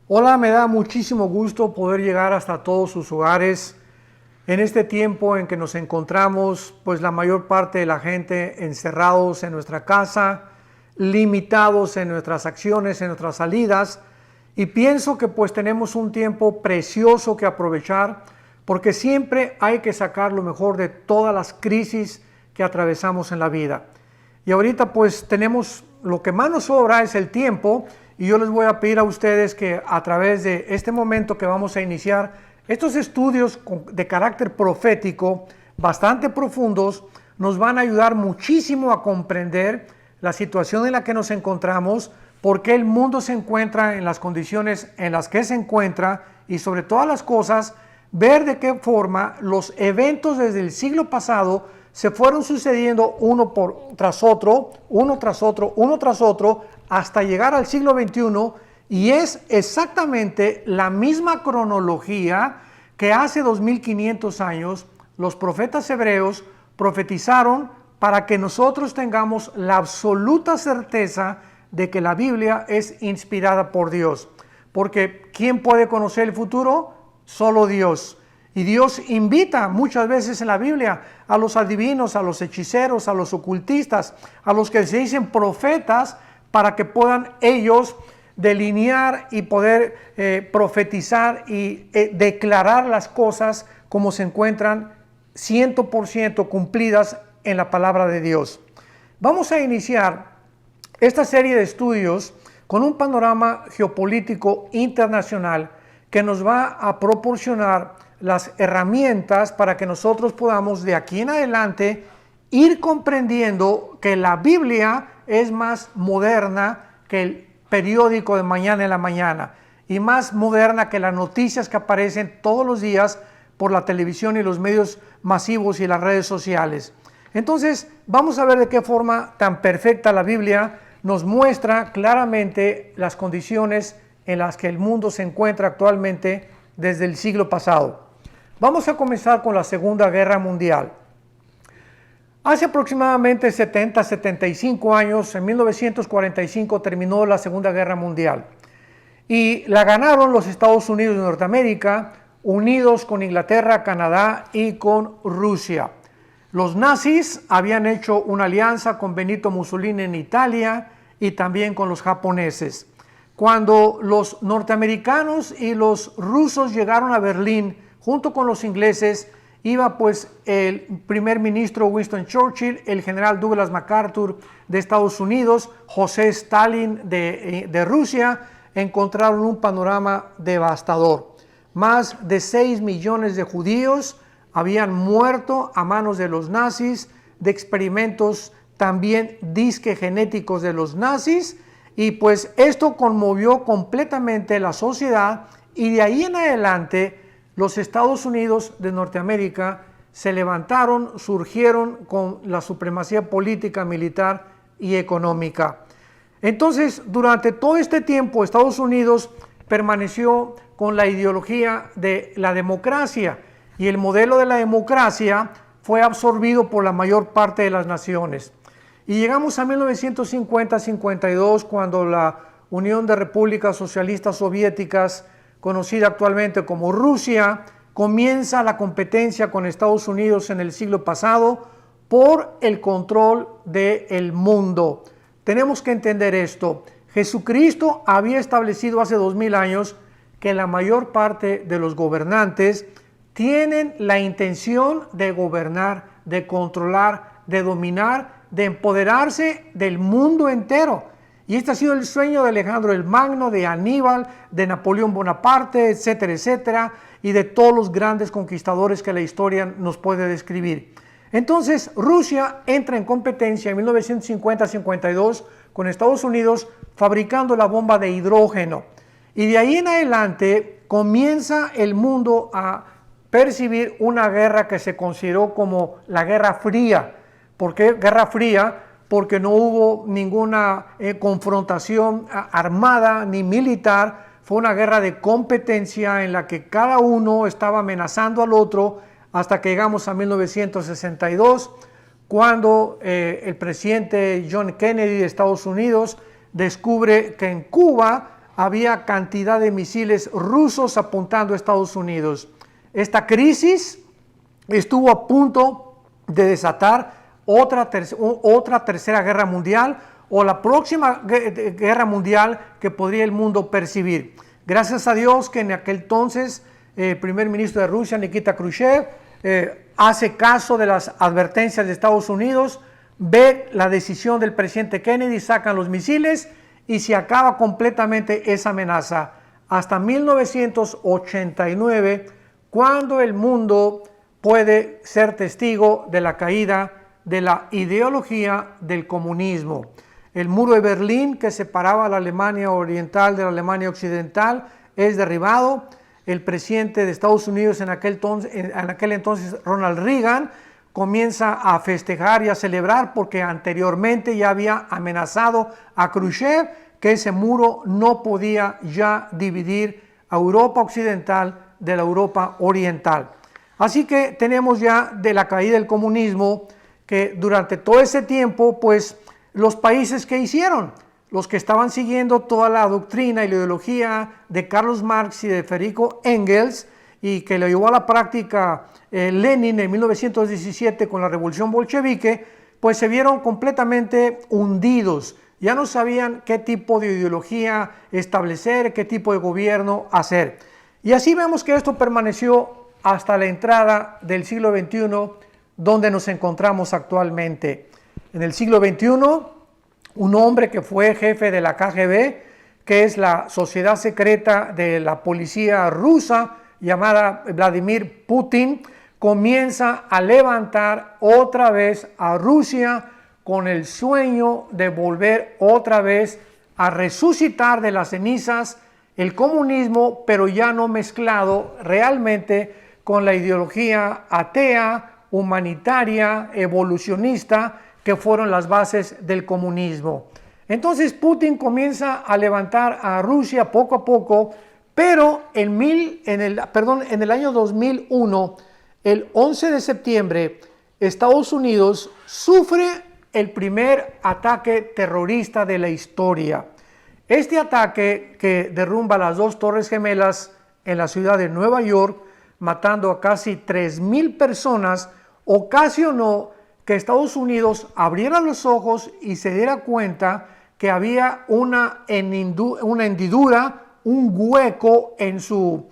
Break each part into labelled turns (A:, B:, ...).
A: Hola, me da muchísimo gusto poder llegar hasta todos sus hogares en este tiempo en que nos encontramos, pues la mayor parte de la gente encerrados en nuestra casa, limitados en nuestras acciones, en nuestras salidas, y pienso que pues tenemos un tiempo precioso que aprovechar, porque siempre hay que sacar lo mejor de todas las crisis que atravesamos en la vida. Y ahorita pues tenemos, lo que más nos sobra es el tiempo, y yo les voy a pedir a ustedes que a través de este momento que vamos a iniciar, estos estudios de carácter profético, bastante profundos, nos van a ayudar muchísimo a comprender la situación en la que nos encontramos, por qué el mundo se encuentra en las condiciones en las que se encuentra y sobre todas las cosas, ver de qué forma los eventos desde el siglo pasado se fueron sucediendo uno tras otro, hasta llegar al siglo XXI, y es exactamente la misma cronología que hace 2500 años los profetas hebreos profetizaron para que nosotros tengamos la absoluta certeza de que la Biblia es inspirada por Dios. Porque ¿quién puede conocer el futuro? Solo Dios. Y Dios invita muchas veces en la Biblia a los adivinos, a los hechiceros, a los ocultistas, a los que se dicen profetas, para que puedan ellos delinear y poder profetizar y declarar las cosas como se encuentran 100% cumplidas en la palabra de Dios. Vamos a iniciar esta serie de estudios con un panorama geopolítico internacional que nos va a proporcionar las herramientas para que nosotros podamos de aquí en adelante ir comprendiendo que la Biblia es más moderna que el periódico de mañana en la mañana y más moderna que las noticias que aparecen todos los días por la televisión y los medios masivos y las redes sociales. Entonces, vamos a ver de qué forma tan perfecta la Biblia nos muestra claramente las condiciones en las que el mundo se encuentra actualmente desde el siglo pasado. Vamos a comenzar con la Segunda Guerra Mundial. Hace aproximadamente 75 años, en 1945, terminó la Segunda Guerra Mundial. Y la ganaron los Estados Unidos de Norteamérica, unidos con Inglaterra, Canadá y con Rusia. Los nazis habían hecho una alianza con Benito Mussolini en Italia y también con los japoneses. Cuando los norteamericanos y los rusos llegaron a Berlín, junto con los ingleses, iba pues el primer ministro Winston Churchill, el general Douglas MacArthur de Estados Unidos, José Stalin de Rusia. Encontraron un panorama devastador. Más de 6 millones de judíos habían muerto a manos de los nazis, de experimentos también disque genéticos de los nazis, y pues esto conmovió completamente la sociedad, y de ahí en adelante los Estados Unidos de Norteamérica se levantaron, surgieron con la supremacía política, militar y económica. Entonces, durante todo este tiempo, Estados Unidos permaneció con la ideología de la democracia, y el modelo de la democracia fue absorbido por la mayor parte de las naciones. Y llegamos a 1950-52, cuando la Unión de Repúblicas Socialistas Soviéticas, conocida actualmente como Rusia, comienza la competencia con Estados Unidos en el siglo pasado por el control del mundo. Tenemos que entender esto. Jesucristo había establecido hace 2000 años que la mayor parte de los gobernantes tienen la intención de gobernar, de controlar, de dominar, de empoderarse del mundo entero. Y este ha sido el sueño de Alejandro el Magno, de Aníbal, de Napoleón Bonaparte, etcétera, etcétera, y de todos los grandes conquistadores que la historia nos puede describir. Entonces, Rusia entra en competencia en 1950-52 con Estados Unidos, fabricando la bomba de hidrógeno. Y de ahí en adelante comienza el mundo a percibir una guerra que se consideró como la Guerra Fría. ¿Por qué Guerra Fría? Porque no hubo ninguna confrontación armada ni militar. Fue una guerra de competencia en la que cada uno estaba amenazando al otro, hasta que llegamos a 1962, cuando el presidente John Kennedy de Estados Unidos descubre que en Cuba había cantidad de misiles rusos apuntando a Estados Unidos. Esta crisis estuvo a punto de desatar otra tercera guerra mundial o la próxima guerra mundial que podría el mundo percibir. Gracias a Dios que en aquel entonces el primer ministro de Rusia, Nikita Khrushchev, hace caso de las advertencias de Estados Unidos, ve la decisión del presidente Kennedy, sacan los misiles y se acaba completamente esa amenaza. Hasta 1989, cuando el mundo puede ser testigo de la caída de la ideología del comunismo. El muro de Berlín, que separaba a la Alemania oriental de la Alemania occidental, es derribado. El presidente de Estados Unidos en aquel entonces, Ronald Reagan, comienza a festejar y a celebrar porque anteriormente ya había amenazado a Khrushchev que ese muro no podía ya dividir a Europa occidental de la Europa oriental. Así que tenemos ya de la caída del comunismo que durante todo ese tiempo, pues los países que hicieron, los que estaban siguiendo toda la doctrina y la ideología de Carlos Marx y de Federico Engels y que lo llevó a la práctica Lenin en 1917 con la revolución bolchevique, pues se vieron completamente hundidos. Ya no sabían qué tipo de ideología establecer, qué tipo de gobierno hacer. Y así vemos que esto permaneció hasta la entrada del siglo XXI, donde nos encontramos actualmente. En el siglo XXI, un hombre que fue jefe de la KGB, que es la sociedad secreta de la policía rusa, llamada Vladimir Putin, comienza a levantar otra vez a Rusia con el sueño de volver otra vez a resucitar de las cenizas el comunismo, pero ya no mezclado realmente con la ideología atea, humanitaria, evolucionista, que fueron las bases del comunismo. Entonces Putin comienza a levantar a Rusia poco a poco, pero en el año 2001, el 11 de septiembre, Estados Unidos sufre el primer ataque terrorista de la historia. Este ataque, que derrumba las dos Torres Gemelas en la ciudad de Nueva York, matando a casi 3,000 personas, ocasionó que Estados Unidos abriera los ojos y se diera cuenta que había una hendidura, un hueco en su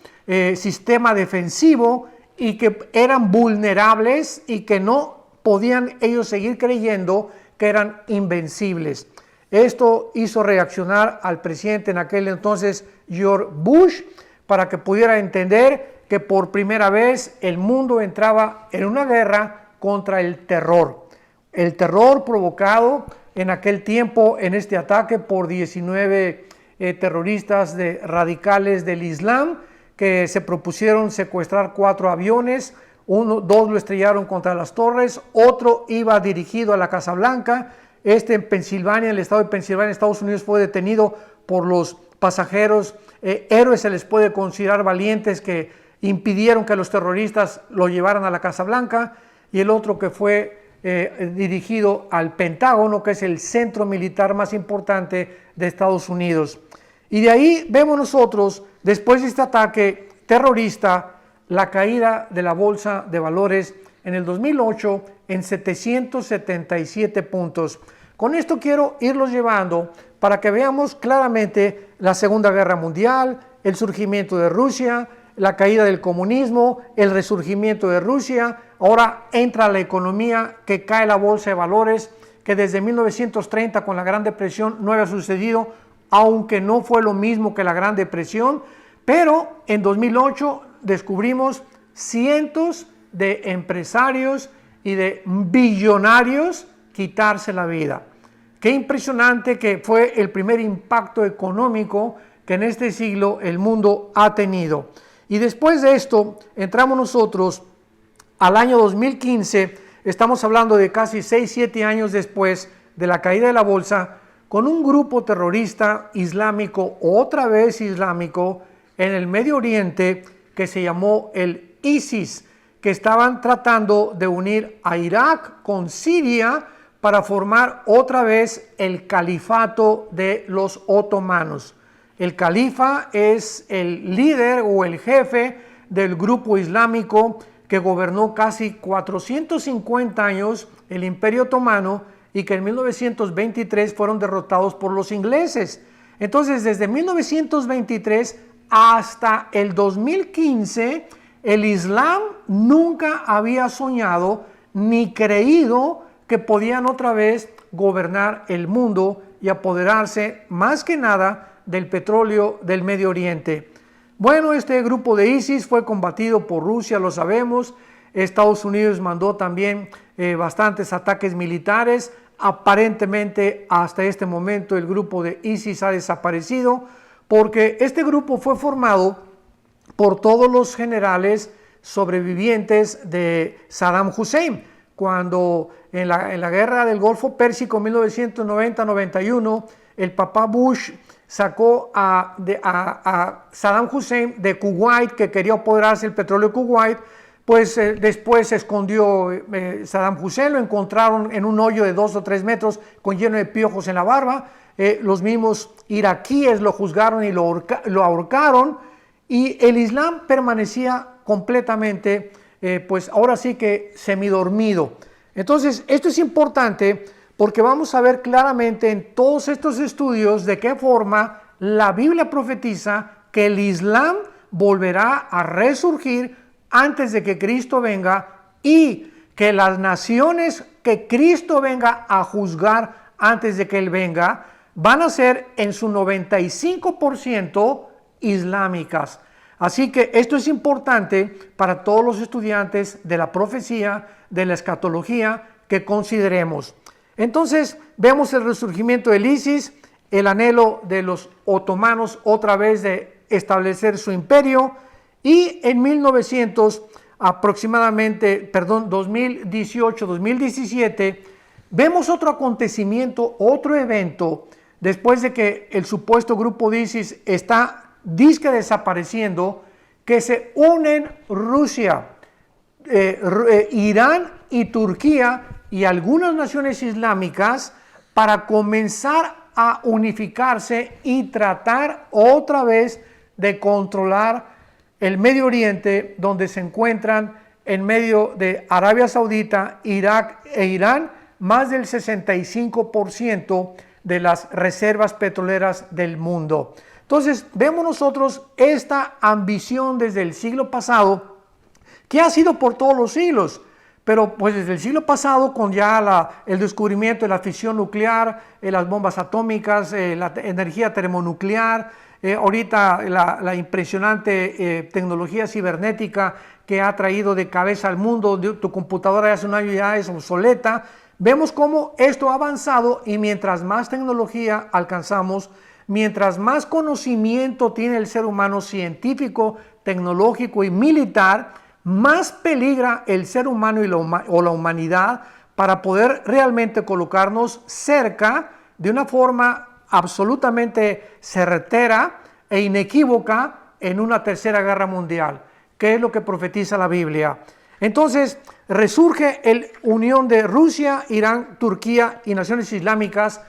A: sistema defensivo y que eran vulnerables y que no podían ellos seguir creyendo que eran invencibles. Esto hizo reaccionar al presidente en aquel entonces, George Bush, para que pudiera entender que por primera vez el mundo entraba en una guerra contra el terror. El terror provocado en aquel tiempo en este ataque por 19 terroristas radicales del Islam que se propusieron secuestrar 4 aviones, 2 lo estrellaron contra las torres, otro iba dirigido a la Casa Blanca. En Pensilvania, en el estado de Pensilvania, Estados Unidos, fue detenido por los pasajeros. Héroes se les puede considerar valientes que impidieron que los terroristas lo llevaran a la Casa Blanca. Y el otro que fue dirigido al Pentágono, que es el centro militar más importante de Estados Unidos. Y de ahí vemos nosotros, después de este ataque terrorista, la caída de la bolsa de valores en el 2008 en 777 puntos. Con esto quiero irlos llevando para que veamos claramente la Segunda Guerra Mundial, el surgimiento de Rusia, la caída del comunismo, el resurgimiento de Rusia. Ahora entra la economía, que cae la bolsa de valores, que desde 1930 con la Gran Depresión no había sucedido, aunque no fue lo mismo que la Gran Depresión, pero en 2008 descubrimos cientos de empresarios y de billonarios quitarse la vida. Qué impresionante que fue el primer impacto económico que en este siglo el mundo ha tenido. Y después de esto entramos nosotros al año 2015, estamos hablando de casi 6-7 años después de la caída de la bolsa, con un grupo terrorista islámico, otra vez islámico, en el Medio Oriente, que se llamó el ISIS, que estaban tratando de unir a Irak con Siria para formar otra vez el califato de los otomanos. El califa es el líder o el jefe del grupo islámico que gobernó casi 450 años el Imperio Otomano y que en 1923 fueron derrotados por los ingleses. Entonces, desde 1923 hasta el 2015, el Islam nunca había soñado ni creído que podían otra vez gobernar el mundo y apoderarse más que nada del petróleo del Medio Oriente. Bueno, este grupo de ISIS fue combatido por Rusia, lo sabemos. Estados Unidos mandó también bastantes ataques militares. Aparentemente, hasta este momento, el grupo de ISIS ha desaparecido porque este grupo fue formado por todos los generales sobrevivientes de Saddam Hussein. Cuando en la guerra del Golfo Pérsico 1990-91, el papá Bush sacó a Saddam Hussein de Kuwait, que quería apoderarse del petróleo de Kuwait, pues después se escondió Saddam Hussein, lo encontraron en un hoyo de 2 o 3 metros con lleno de piojos en la barba. Los mismos iraquíes lo juzgaron y lo ahorcaron, y el Islam permanecía completamente, pues ahora sí que semidormido. Entonces, esto es importante porque vamos a ver claramente en todos estos estudios de qué forma la Biblia profetiza que el Islam volverá a resurgir antes de que Cristo venga y que las naciones que Cristo venga a juzgar antes de que Él venga van a ser en su 95% islámicas. Así que esto es importante para todos los estudiantes de la profecía, de la escatología, que consideremos. Entonces vemos el resurgimiento del ISIS, el anhelo de los otomanos otra vez de establecer su imperio, y en 2018-2017, vemos otro acontecimiento, otro evento, después de que el supuesto grupo de ISIS está disque desapareciendo, que se unen Rusia, Irán y Turquía y algunas naciones islámicas para comenzar a unificarse y tratar otra vez de controlar el Medio Oriente, donde se encuentran en medio de Arabia Saudita, Irak e Irán más del 65% de las reservas petroleras del mundo. Entonces vemos nosotros esta ambición desde el siglo pasado, que ha sido por todos los siglos, pero pues desde el siglo pasado, con ya el descubrimiento de la fisión nuclear, las bombas atómicas, la energía termonuclear, ahorita la impresionante tecnología cibernética que ha traído de cabeza al mundo. Tu computadora de hace un año ya es obsoleta. Vemos cómo esto ha avanzado, y mientras más tecnología alcanzamos, mientras más conocimiento tiene el ser humano científico, tecnológico y militar, más peligra el ser humano o la humanidad para poder realmente colocarnos cerca de una forma absolutamente certera e inequívoca en una tercera guerra mundial, que es lo que profetiza la Biblia. Entonces resurge la unión de Rusia, Irán, Turquía y naciones islámicas,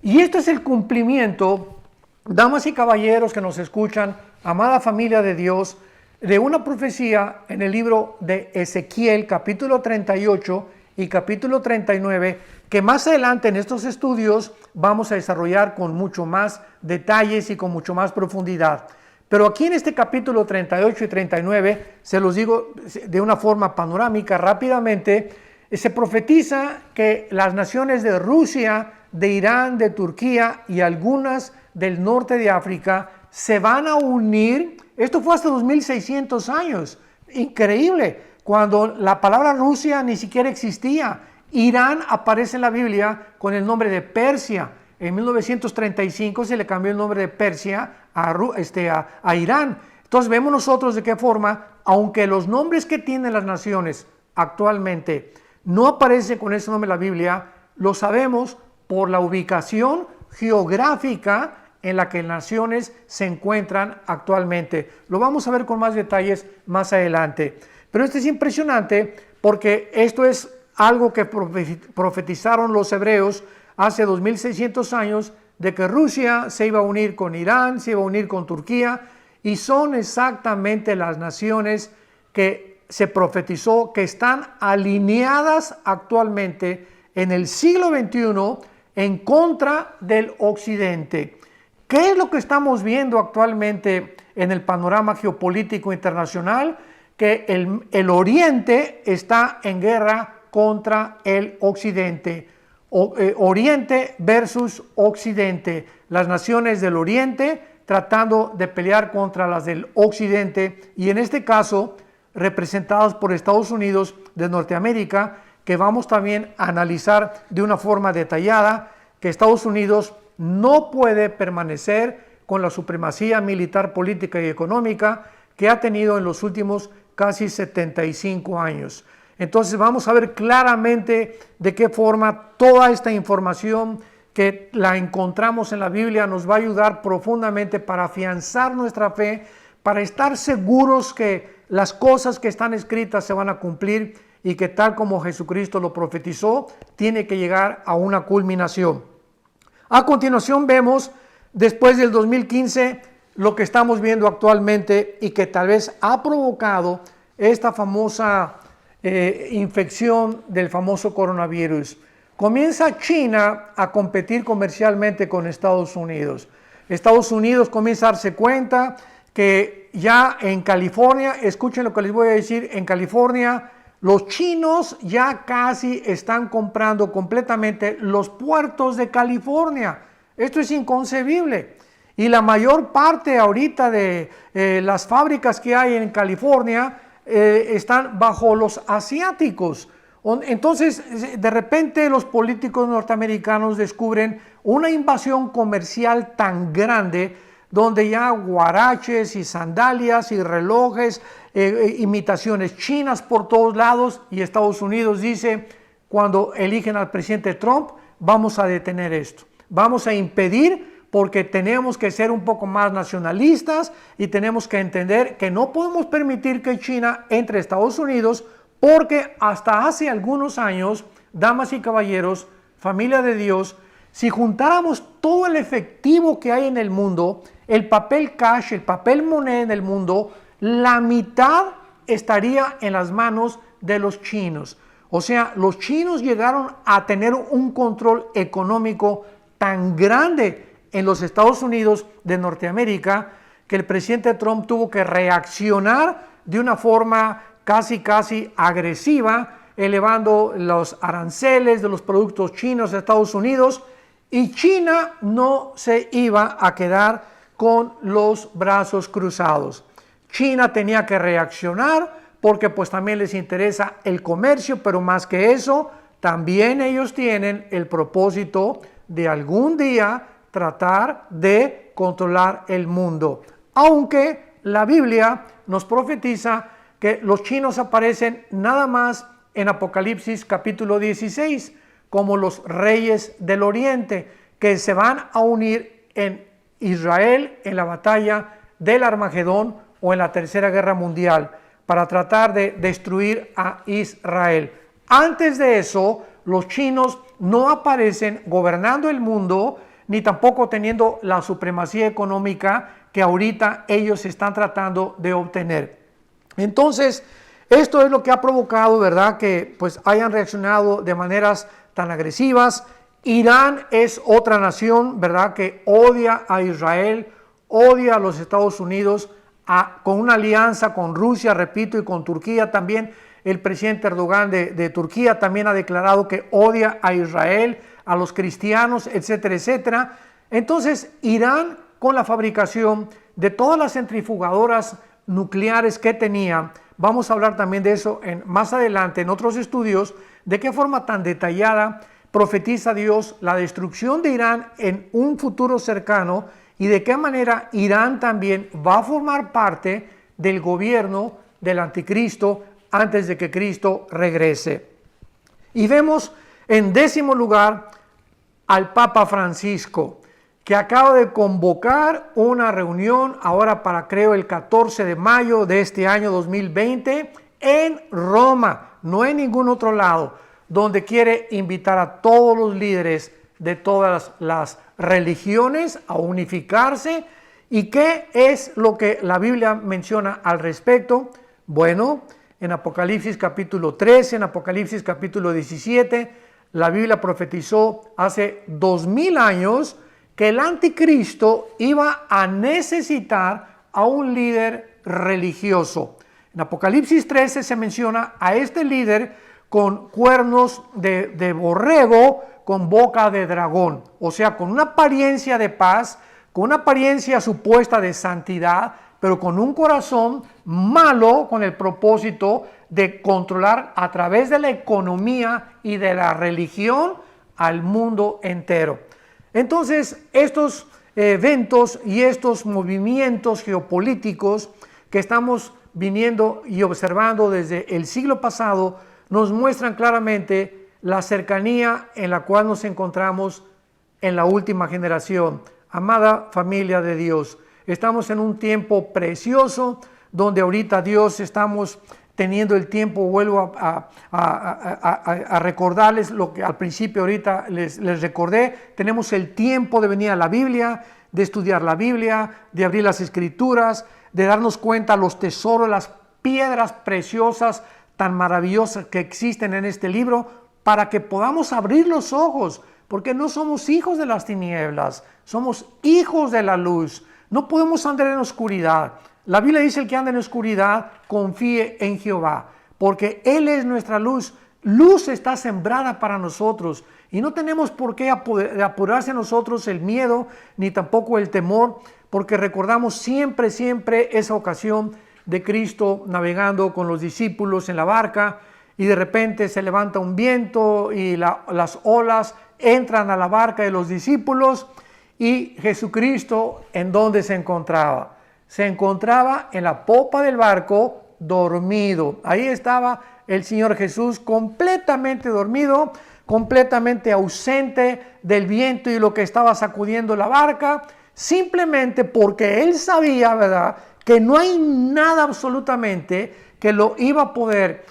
A: y este es el cumplimiento, damas y caballeros que nos escuchan, amada familia de Dios, de una profecía en el libro de Ezequiel, capítulo 38 y capítulo 39, que más adelante en estos estudios vamos a desarrollar con mucho más detalles y con mucho más profundidad. Pero aquí en este capítulo 38 y 39, se los digo de una forma panorámica rápidamente, se profetiza que las naciones de Rusia, de Irán, de Turquía y algunas del norte de África se van a unir. Esto fue hasta 2600 años, increíble, cuando la palabra Rusia ni siquiera existía. Irán aparece en la Biblia con el nombre de Persia. En 1935 se le cambió el nombre de Persia a Irán. Entonces vemos nosotros de qué forma, aunque los nombres que tienen las naciones actualmente no aparecen con ese nombre en la Biblia, lo sabemos por la ubicación geográfica en la que las naciones se encuentran actualmente. Lo vamos a ver con más detalles más adelante. Pero esto es impresionante porque esto es algo que profetizaron los hebreos hace 2600 años de que Rusia se iba a unir con Irán, se iba a unir con Turquía, y son exactamente las naciones que se profetizó que están alineadas actualmente en el siglo XXI en contra del Occidente. ¿Qué es lo que estamos viendo actualmente en el panorama geopolítico internacional? Que el Oriente está en guerra contra el Occidente. Oriente versus Occidente. Las naciones del Oriente tratando de pelear contra las del Occidente, y en este caso representadas por Estados Unidos de Norteamérica, que vamos también a analizar de una forma detallada, que Estados Unidos no puede permanecer con la supremacía militar, política y económica que ha tenido en los últimos casi 75 años. Entonces vamos a ver claramente de qué forma toda esta información que la encontramos en la Biblia nos va a ayudar profundamente para afianzar nuestra fe, para estar seguros que las cosas que están escritas se van a cumplir y que tal como Jesucristo lo profetizó, tiene que llegar a una culminación. A continuación vemos, después del 2015, lo que estamos viendo actualmente y que tal vez ha provocado esta famosa infección del famoso coronavirus. Comienza China a competir comercialmente con Estados Unidos. Estados Unidos comienza a darse cuenta que ya en California, escuchen lo que les voy a decir, en California los chinos ya casi están comprando completamente los puertos de California. Esto es inconcebible. Y la mayor parte ahorita de las fábricas que hay en California están bajo los asiáticos. Entonces, de repente los políticos norteamericanos descubren una invasión comercial tan grande donde ya guaraches y sandalias y relojes, imitaciones chinas por todos lados, y Estados Unidos dice, cuando eligen al presidente Trump, vamos a detener esto, vamos a impedir, porque tenemos que ser un poco más nacionalistas y tenemos que entender que no podemos permitir que China entre a Estados Unidos, porque hasta hace algunos años, damas y caballeros, familia de Dios, si juntáramos todo el efectivo que hay en el mundo, el papel cash, el papel moneda en el mundo, la mitad estaría en las manos de los chinos. O sea, los chinos llegaron a tener un control económico tan grande en los Estados Unidos de Norteamérica que el presidente Trump tuvo que reaccionar de una forma casi agresiva, elevando los aranceles de los productos chinos a Estados Unidos, y China no se iba a quedar con los brazos cruzados. China tenía que reaccionar porque pues también les interesa el comercio, pero más que eso, también ellos tienen el propósito de algún día tratar de controlar el mundo. Aunque la Biblia nos profetiza que los chinos aparecen nada más en Apocalipsis capítulo 16 como los reyes del oriente que se van a unir en Israel en la batalla del Armagedón o en la Tercera Guerra Mundial para tratar de destruir a Israel. Antes de eso, los chinos no aparecen gobernando el mundo ni tampoco teniendo la supremacía económica que ahorita ellos están tratando de obtener. Entonces, esto es lo que ha provocado, ¿verdad?, que pues hayan reaccionado de maneras tan agresivas. Irán es otra nación, ¿verdad?, que odia a Israel, odia a los Estados Unidos, con una alianza con Rusia, repito, y con Turquía también. El presidente Erdogan de Turquía también ha declarado que odia a Israel, a los cristianos, etcétera, etcétera. Entonces, Irán, con la fabricación de todas las centrifugadoras nucleares que tenía, vamos a hablar también de eso más adelante en otros estudios, de qué forma tan detallada profetiza Dios la destrucción de Irán en un futuro cercano y de qué manera Irán también va a formar parte del gobierno del anticristo antes de que Cristo regrese. Y vemos en 10º lugar al Papa Francisco, que acaba de convocar una reunión ahora para, creo, el 14 de mayo de este año 2020 en Roma, no en ningún otro lado, donde quiere invitar a todos los líderes de todas las religiones a unificarse. ¿Y qué es lo que la Biblia menciona al respecto? Bueno, en Apocalipsis capítulo 13, en Apocalipsis capítulo 17, la Biblia profetizó hace 2000 años que el anticristo iba a necesitar a un líder religioso. En Apocalipsis 13 se menciona a este líder con cuernos de borrego, con boca de dragón, o sea, con una apariencia de paz, con una apariencia supuesta de santidad, pero con un corazón malo, con el propósito de controlar a través de la economía y de la religión al mundo entero. Entonces, estos eventos y estos movimientos geopolíticos que estamos viniendo y observando desde el siglo pasado nos muestran claramente la cercanía en la cual nos encontramos en la última generación. Amada familia de Dios, estamos en un tiempo precioso donde ahorita Dios estamos teniendo el tiempo, vuelvo a recordarles lo que al principio ahorita les recordé, tenemos el tiempo de venir a la Biblia, de estudiar la Biblia, de abrir las Escrituras, de darnos cuenta los tesoros, las piedras preciosas tan maravillosas que existen en este libro, para que podamos abrir los ojos, porque no somos hijos de las tinieblas, somos hijos de la luz. No podemos andar en oscuridad. La Biblia dice: el que anda en oscuridad, confíe en Jehová, porque Él es nuestra luz. Luz está sembrada para nosotros y no tenemos por qué apurarse a nosotros el miedo, ni tampoco el temor, porque recordamos siempre esa ocasión de Cristo navegando con los discípulos en la barca, y de repente se levanta un viento y las olas entran a la barca de los discípulos, y Jesucristo, ¿en dónde se encontraba? Se encontraba en la popa del barco, dormido. Ahí estaba el Señor Jesús completamente dormido, completamente ausente del viento y lo que estaba sacudiendo la barca, simplemente porque Él sabía, ¿verdad?, que no hay nada absolutamente que lo iba a poder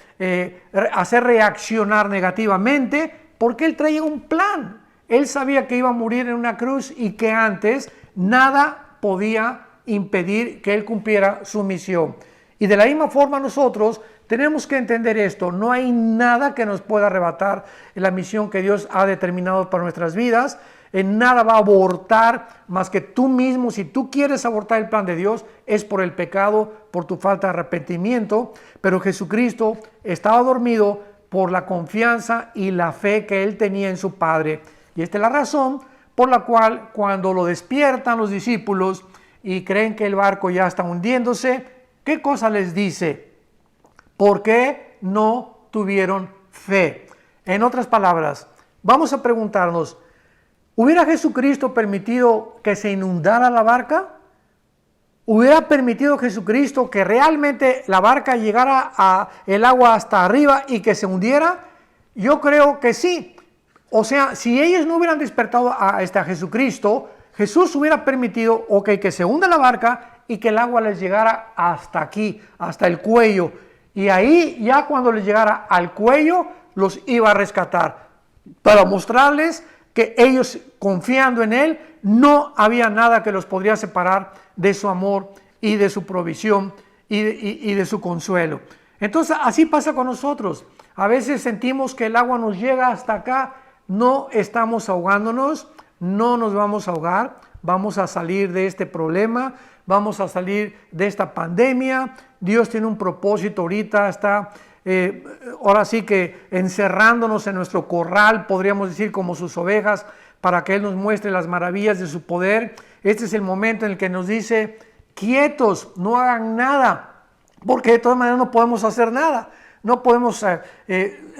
A: hacer reaccionar negativamente, porque Él traía un plan. Él sabía que iba a morir en una cruz y que antes nada podía impedir que Él cumpliera su misión. Y de la misma forma nosotros tenemos que entender esto: no hay nada que nos pueda arrebatar la misión que Dios ha determinado para nuestras vidas. En nada va a abortar más que tú mismo. Si tú quieres abortar el plan de Dios, es por el pecado, por tu falta de arrepentimiento. Pero Jesucristo estaba dormido por la confianza y la fe que Él tenía en su Padre. Y esta es la razón por la cual, cuando lo despiertan los discípulos y creen que el barco ya está hundiéndose, ¿qué cosa les dice? ¿Por qué no tuvieron fe? En otras palabras, vamos a preguntarnos: ¿hubiera Jesucristo permitido que se inundara la barca? ¿Hubiera permitido Jesucristo que realmente la barca llegara a el agua hasta arriba y que se hundiera? Yo creo que sí. O sea, si ellos no hubieran despertado a Jesucristo, Jesús hubiera permitido, que se hunda la barca y que el agua les llegara hasta aquí, hasta el cuello. Y ahí, ya cuando les llegara al cuello, los iba a rescatar, para mostrarles que ellos, confiando en Él, no había nada que los podría separar de su amor y de su provisión y de su consuelo. Entonces, así pasa con nosotros. A veces sentimos que el agua nos llega hasta acá, no estamos ahogándonos, no nos vamos a ahogar, vamos a salir de este problema, vamos a salir de esta pandemia. Dios tiene un propósito ahorita, está ahora sí que encerrándonos en nuestro corral, podríamos decir, como sus ovejas, para que Él nos muestre las maravillas de su poder. Este es el momento en el que nos dice: quietos, no hagan nada, porque de todas maneras no podemos hacer nada. No podemos,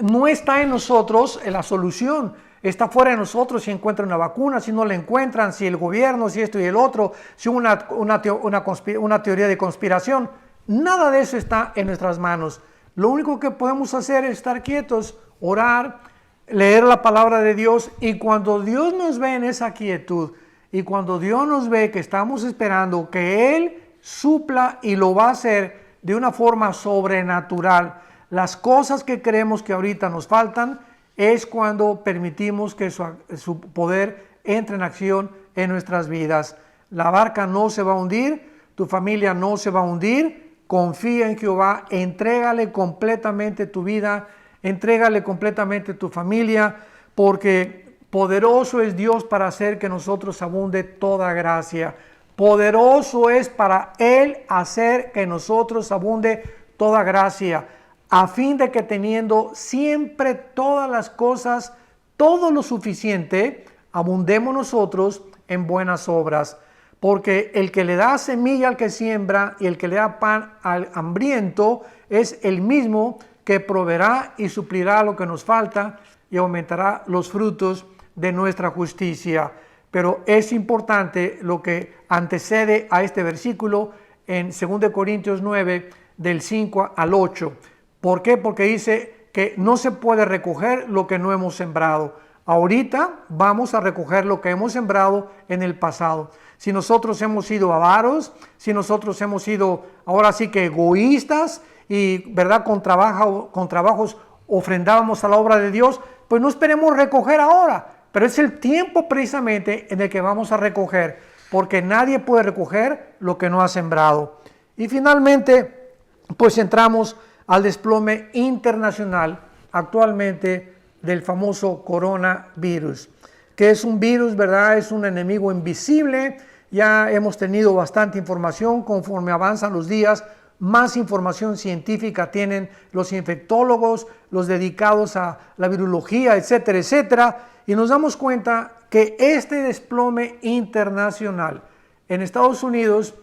A: no está en nosotros la solución, está fuera de nosotros. Si encuentran una vacuna, si no la encuentran, si el gobierno, si esto y el otro, si una teoría de conspiración, nada de eso está en nuestras manos. Lo único que podemos hacer es estar quietos, orar, leer la palabra de Dios, y cuando Dios nos ve en esa quietud, y cuando Dios nos ve que estamos esperando que Él supla, y lo va a hacer de una forma sobrenatural, las cosas que creemos que ahorita nos faltan, es cuando permitimos que su poder entre en acción en nuestras vidas. La barca no se va a hundir, tu familia no se va a hundir. Confía en Jehová, entrégale completamente tu vida, entrégale completamente tu familia, porque poderoso es Dios para hacer que nosotros abunde toda gracia. Poderoso es para Él hacer que nosotros abunde toda gracia, a fin de que teniendo siempre todas las cosas, todo lo suficiente, abundemos nosotros en buenas obras. Porque el que le da semilla al que siembra y el que le da pan al hambriento es el mismo que proveerá y suplirá lo que nos falta y aumentará los frutos de nuestra justicia. Pero es importante lo que antecede a este versículo en 2 Corintios 9, del 5 al 8. ¿Por qué? Porque dice que no se puede recoger lo que no hemos sembrado. Ahorita vamos a recoger lo que hemos sembrado en el pasado. Si nosotros hemos sido avaros, si nosotros hemos sido ahora sí que egoístas y verdad con trabajos ofrendábamos a la obra de Dios, pues no esperemos recoger ahora, pero es el tiempo precisamente en el que vamos a recoger, porque nadie puede recoger lo que no ha sembrado. Y finalmente, pues entramos al desplome internacional actualmente del famoso coronavirus, que es un virus, ¿verdad? Es un enemigo invisible. Ya hemos tenido bastante información. Conforme avanzan los días, más información científica tienen los infectólogos, los dedicados a la virología, etcétera, etcétera. Y nos damos cuenta que este desplome internacional en Estados Unidos,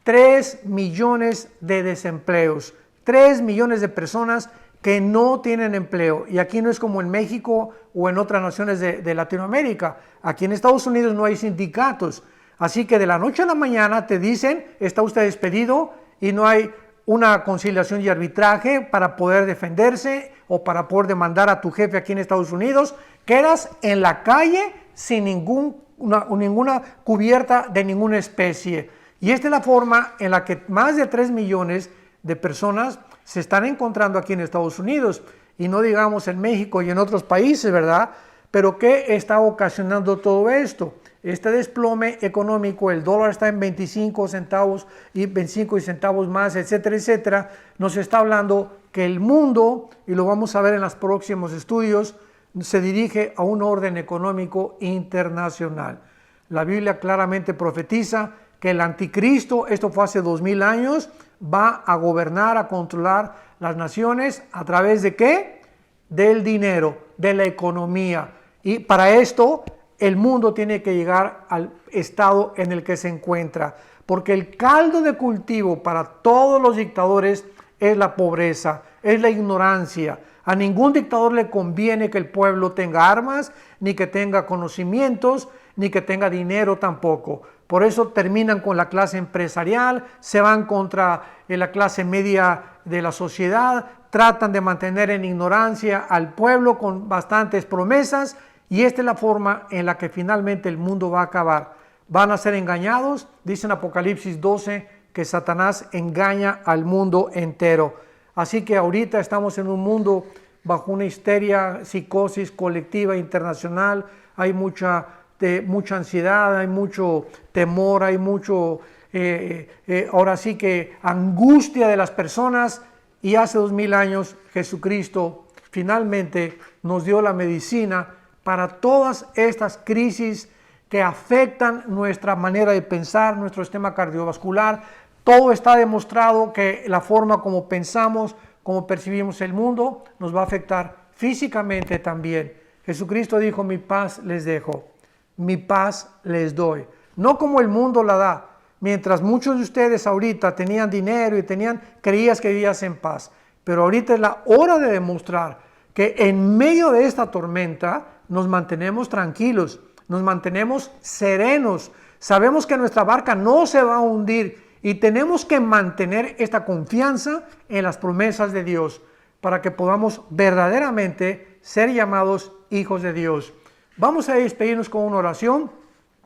A: 3 millones de desempleos, 3 millones de personas que no tienen empleo. Y aquí no es como en México o en otras naciones de Latinoamérica. Aquí en Estados Unidos no hay sindicatos. Así que de la noche a la mañana te dicen, está usted despedido, y no hay una conciliación y arbitraje para poder defenderse o para poder demandar a tu jefe aquí en Estados Unidos. Quedas en la calle sin ninguna cubierta de ninguna especie. Y esta es la forma en la que más de 3 millones de personas se están encontrando aquí en Estados Unidos, y no digamos en México y en otros países, ¿verdad? Pero ¿qué está ocasionando todo esto? Este desplome económico, el dólar está en 25 centavos y 25 centavos más, etcétera, etcétera. Nos está hablando que el mundo, y lo vamos a ver en los próximos estudios, se dirige a un orden económico internacional. La Biblia claramente profetiza que el anticristo, esto fue hace 2000 años, va a gobernar, a controlar las naciones a través de ¿qué? Del dinero, de la economía. Y para esto el mundo tiene que llegar al estado en el que se encuentra, porque el caldo de cultivo para todos los dictadores es la pobreza, es la ignorancia. A ningún dictador le conviene que el pueblo tenga armas, ni que tenga conocimientos, ni que tenga dinero tampoco. Por eso terminan con la clase empresarial, se van contra la clase media de la sociedad, tratan de mantener en ignorancia al pueblo con bastantes promesas, y esta es la forma en la que finalmente el mundo va a acabar. Van a ser engañados, dice en Apocalipsis 12 que Satanás engaña al mundo entero. Así que ahorita estamos en un mundo bajo una histeria, psicosis colectiva internacional, hay mucha ansiedad, hay mucho temor, hay mucho, ahora sí que angustia de las personas, y hace 2000 años Jesucristo finalmente nos dio la medicina para todas estas crisis que afectan nuestra manera de pensar, nuestro sistema cardiovascular. Todo está demostrado que la forma como pensamos, como percibimos el mundo, nos va a afectar físicamente también. Jesucristo dijo: mi paz les dejo, mi paz les doy. No como el mundo la da. Mientras muchos de ustedes ahorita tenían dinero y creías que vivías en paz. Pero ahorita es la hora de demostrar que en medio de esta tormenta nos mantenemos tranquilos, nos mantenemos serenos. Sabemos que nuestra barca no se va a hundir y tenemos que mantener esta confianza en las promesas de Dios para que podamos verdaderamente ser llamados hijos de Dios. Vamos a despedirnos con una oración,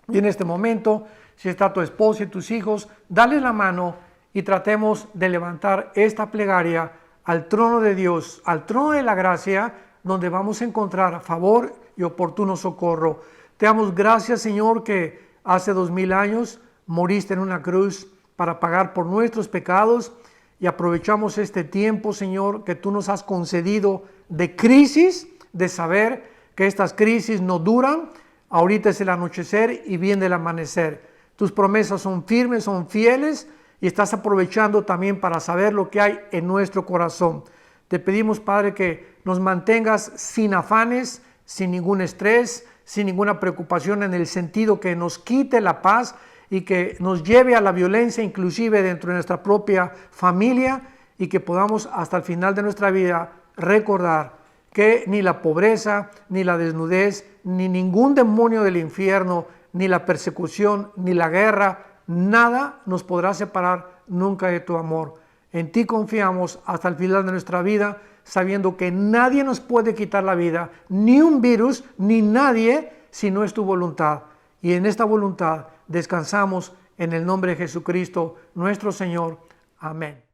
A: y en este momento, si está tu esposa y tus hijos, dale la mano y tratemos de levantar esta plegaria al trono de Dios, al trono de la gracia, donde vamos a encontrar favor y oportuno socorro. Te damos gracias, Señor, que hace 2000 años moriste en una cruz para pagar por nuestros pecados, y aprovechamos este tiempo, Señor, que tú nos has concedido de crisis, de saber que estas crisis no duran. Ahorita es el anochecer y viene el amanecer. Tus promesas son firmes, son fieles, y estás aprovechando también para saber lo que hay en nuestro corazón. Te pedimos, Padre, que nos mantengas sin afanes, sin ningún estrés, sin ninguna preocupación, en el sentido que nos quite la paz y que nos lleve a la violencia, inclusive dentro de nuestra propia familia, y que podamos hasta el final de nuestra vida recordar que ni la pobreza, ni la desnudez, ni ningún demonio del infierno, ni la persecución, ni la guerra, nada nos podrá separar nunca de tu amor. En ti confiamos hasta el final de nuestra vida, sabiendo que nadie nos puede quitar la vida, ni un virus, ni nadie, si no es tu voluntad. Y en esta voluntad descansamos en el nombre de Jesucristo, nuestro Señor. Amén.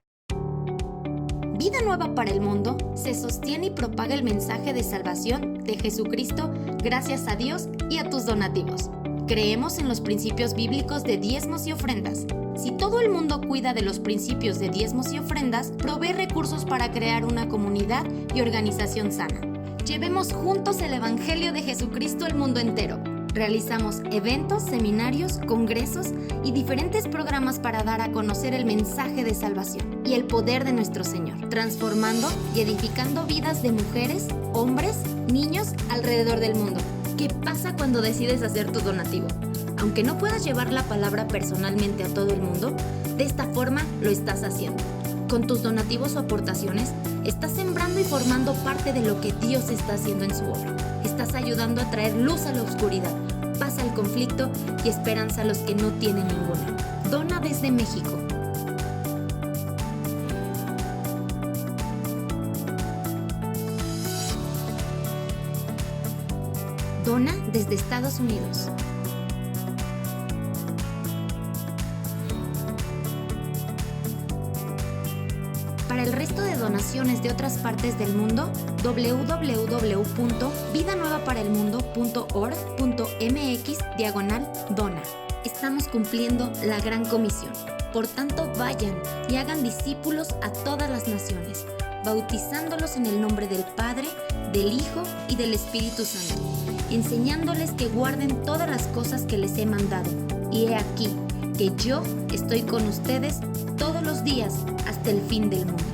B: Vida Nueva para el Mundo se sostiene y propaga el mensaje de salvación de Jesucristo gracias a Dios y a tus donativos. Creemos en los principios bíblicos de diezmos y ofrendas. Si todo el mundo cuida de los principios de diezmos y ofrendas, provee recursos para crear una comunidad y organización sana. Llevemos juntos el Evangelio de Jesucristo al mundo entero. Realizamos eventos, seminarios, congresos y diferentes programas para dar a conocer el mensaje de salvación y el poder de nuestro Señor, transformando y edificando vidas de mujeres, hombres, niños alrededor del mundo. ¿Qué pasa cuando decides hacer tu donativo? Aunque no puedas llevar la palabra personalmente a todo el mundo, de esta forma lo estás haciendo. Con tus donativos o aportaciones, estás sembrando y formando parte de lo que Dios está haciendo en su obra. Estás ayudando a traer luz a la oscuridad, paz al conflicto y esperanza a los que no tienen ninguna. Dona desde México. Dona desde Estados Unidos. Para el resto de donaciones de otras partes del mundo, www.vidanuevaparelmundo.org.mx/dona. Estamos cumpliendo la gran comisión. Por tanto, vayan y hagan discípulos a todas las naciones, bautizándolos en el nombre del Padre, del Hijo y del Espíritu Santo, enseñándoles que guarden todas las cosas que les he mandado. Y he aquí que yo estoy con ustedes todos los días hasta el fin del mundo.